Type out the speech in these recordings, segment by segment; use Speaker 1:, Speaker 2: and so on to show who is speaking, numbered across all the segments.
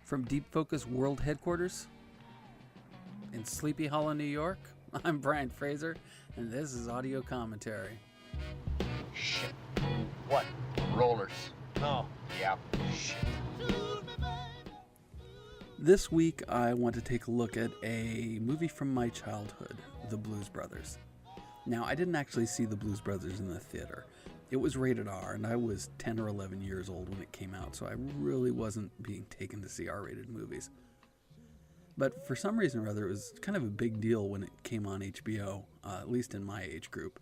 Speaker 1: From Deep Focus World Headquarters in Sleepy Hollow, New York, I'm Brian Fraser, and this is Audio Commentary.
Speaker 2: Shit. What? Rollers. No. Yeah. Shit.
Speaker 1: This week, I want to take a look at a movie from my childhood, The Blues Brothers. Now, I didn't actually see The Blues Brothers in the theater. It was rated R, and I was 10 or 11 years old when it came out, so I really wasn't being taken to see R-rated movies. But for some reason or other, it was kind of a big deal when it came on HBO, at least in my age group.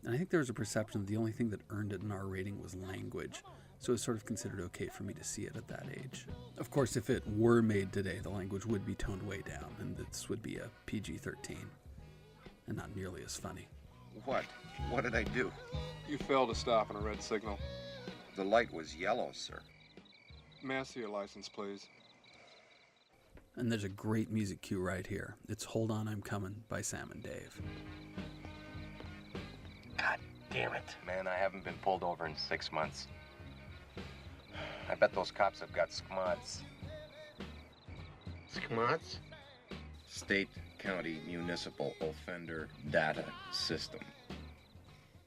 Speaker 1: And I think there was a perception that the only thing that earned it an R rating was language, so it was sort of considered okay for me to see it at that age. Of course, if it were made today, the language would be toned way down, and this would be a PG-13, and not nearly as funny.
Speaker 3: What? What did I do?
Speaker 4: You failed to stop on a red signal.
Speaker 3: The light was yellow, sir.
Speaker 4: May I see your license, please?
Speaker 1: And there's a great music cue right here. It's Hold On, I'm Coming by Sam and Dave.
Speaker 2: God damn it. Man, I haven't been pulled over in 6 months. I bet those cops have got SCMODs.
Speaker 3: SCMODs? State, County, Municipal Offender Data System.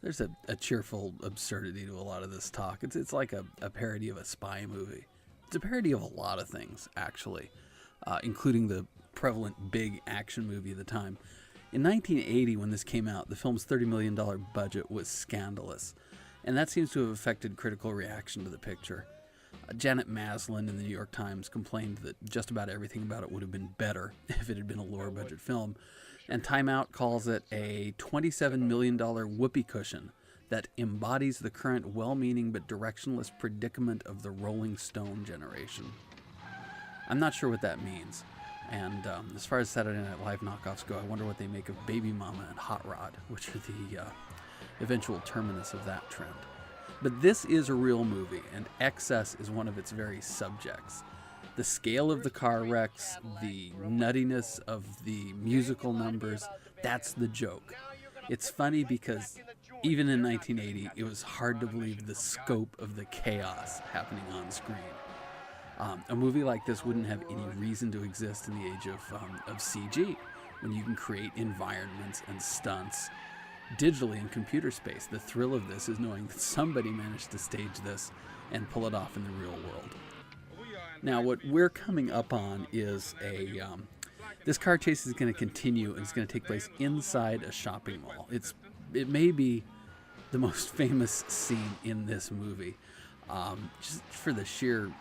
Speaker 1: There's a cheerful absurdity to a lot of this talk. It's like a parody of a spy movie. It's a parody of a lot of things, actually, including the prevalent big action movie of the time. In 1980, when this came out, the film's $30 million budget was scandalous, and that seems to have affected critical reaction to the picture. Janet Maslin in the New York Times complained that just about everything about it would have been better if it had been a lower budget film, and Time Out calls it a $27 million whoopee cushion that embodies the current well-meaning but directionless predicament of the Rolling Stone generation. I'm not sure what that means, and as far as Saturday Night Live knockoffs go, I wonder what they make of Baby Mama and Hot Rod, which are the eventual terminus of that trend. But this is a real movie, and excess is one of its very subjects. The scale of the car wrecks, the nuttiness of the musical numbers, that's the joke. It's funny because even in 1980, it was hard to believe the scope of the chaos happening on screen. A movie like this wouldn't have any reason to exist in the age of CG, when you can create environments and stunts digitally in computer space. The thrill of this is knowing that somebody managed to stage this and pull it off in the real world. Now, what we're coming up on is this car chase is going to continue, and it's going to take place inside a shopping mall. It may be the most famous scene in this movie, just for the sheer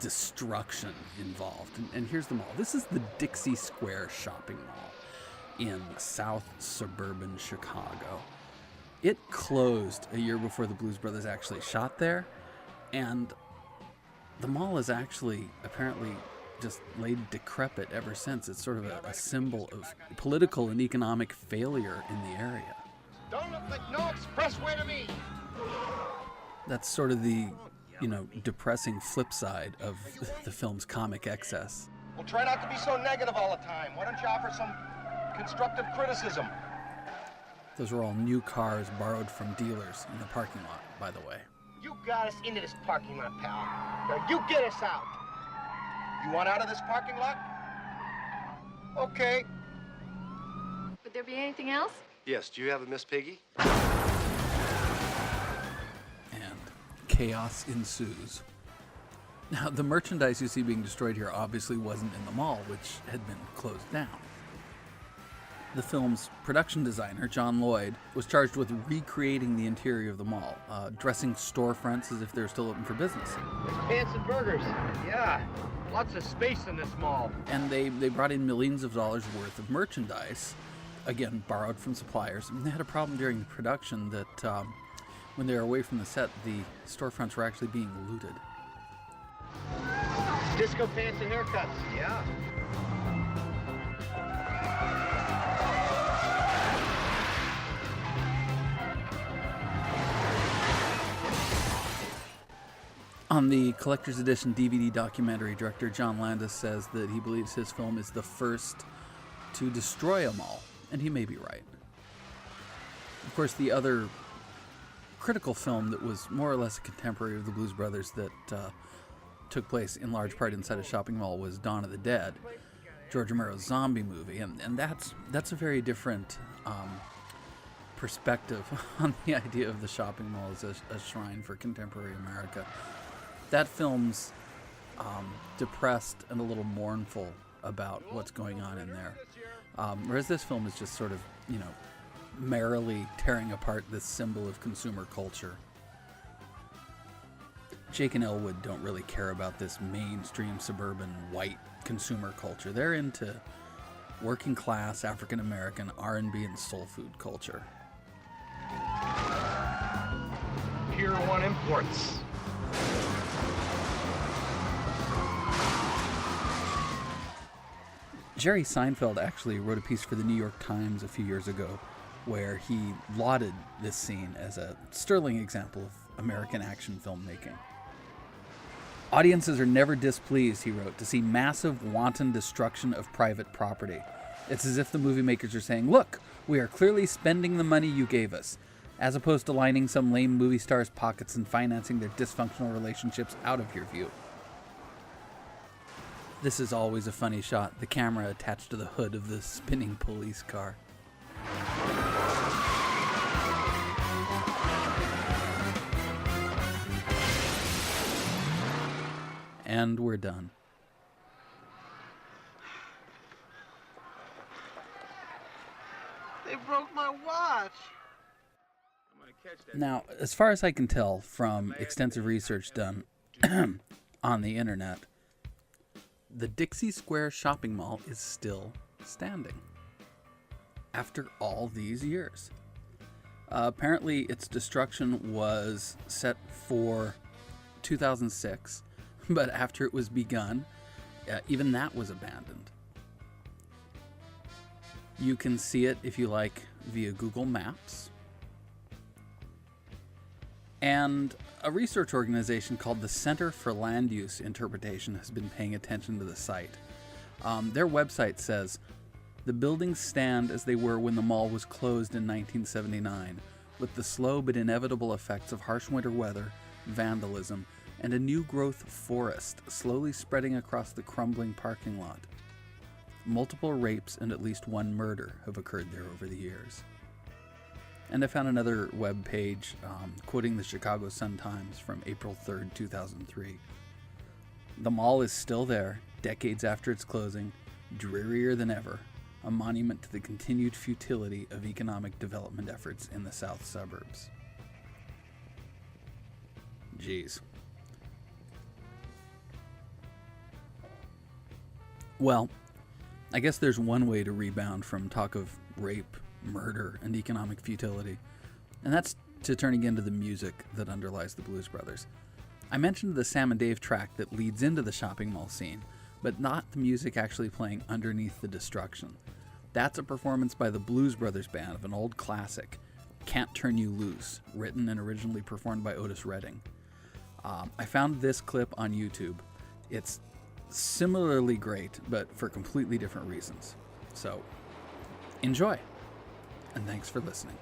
Speaker 1: destruction involved. And here's the mall. This is the Dixie Square Shopping Mall in South suburban Chicago. It closed a year before the Blues Brothers actually shot there, and the mall is actually apparently just laid decrepit ever since. It's sort of a symbol of political and economic failure in the area.
Speaker 2: Don't look like no expressway to me.
Speaker 1: That's sort of the, depressing flip side of the film's comic excess.
Speaker 2: Well, try not to be so negative all the time. Why don't you offer some constructive criticism?
Speaker 1: Those are all new cars borrowed from dealers in the parking lot, by the way.
Speaker 2: You got us into this parking lot, pal. Now you get us out. You want out of this parking lot? Okay.
Speaker 5: Would there be anything else?
Speaker 2: Yes, do you have a Miss Piggy?
Speaker 1: And chaos ensues. Now, the merchandise you see being destroyed here obviously wasn't in the mall, which had been closed down. The film's production designer, John Lloyd, was charged with recreating the interior of the mall, dressing storefronts as if they were still open for business.
Speaker 2: There's pants and burgers. Yeah, lots of space in this mall.
Speaker 1: And they brought in millions of dollars worth of merchandise, again, borrowed from suppliers. And they had a problem during the production that when they were away from the set, the storefronts were actually being looted.
Speaker 2: Disco pants and haircuts. Yeah.
Speaker 1: On the collector's edition DVD documentary, director John Landis says that he believes his film is the first to destroy a mall, and he may be right. Of course, the other critical film that was more or less a contemporary of the Blues Brothers that took place in large part inside a shopping mall was Dawn of the Dead, George Romero's zombie movie, and that's a very different perspective on the idea of the shopping mall as a shrine for contemporary America. That film's depressed and a little mournful about what's going on in there, whereas this film is just sort of, merrily tearing apart this symbol of consumer culture. Jake and Elwood don't really care about this mainstream suburban white consumer culture. They're into working class African American R&B and soul food culture.
Speaker 2: Pier 1 Imports.
Speaker 1: Jerry Seinfeld actually wrote a piece for the New York Times a few years ago where he lauded this scene as a sterling example of American action filmmaking. Audiences are never displeased, he wrote, to see massive wanton destruction of private property. It's as if the movie makers are saying, look, we are clearly spending the money you gave us, as opposed to lining some lame movie star's pockets and financing their dysfunctional relationships out of your view. This is always a funny shot, the camera attached to the hood of the spinning police car. And we're done.
Speaker 6: They broke my watch.
Speaker 1: Now, as far as I can tell from extensive research done on the internet, the Dixie Square Shopping Mall is still standing after all these years. Apparently, its destruction was set for 2006, but after it was begun, even that was abandoned. You can see it, if you like, via Google Maps. And a research organization called the Center for Land Use Interpretation has been paying attention to the site. Their website says, the buildings stand as they were when the mall was closed in 1979, with the slow but inevitable effects of harsh winter weather, vandalism, and a new growth forest slowly spreading across the crumbling parking lot. Multiple rapes and at least one murder have occurred there over the years. And I found another web page quoting the Chicago Sun-Times from April 3rd, 2003. The mall is still there, decades after its closing, drearier than ever, a monument to the continued futility of economic development efforts in the south suburbs. Jeez. Well, I guess there's one way to rebound from talk of rape, murder, and economic futility, and that's to turn again to the music that underlies the Blues Brothers. I mentioned the Sam and Dave track that leads into the shopping mall scene, but not the music actually playing underneath the destruction. That's a performance by the Blues Brothers band of an old classic, Can't Turn You Loose, written and originally performed by Otis Redding. I found this clip on YouTube. It's similarly great, but for completely different reasons. So, enjoy, and thanks for listening.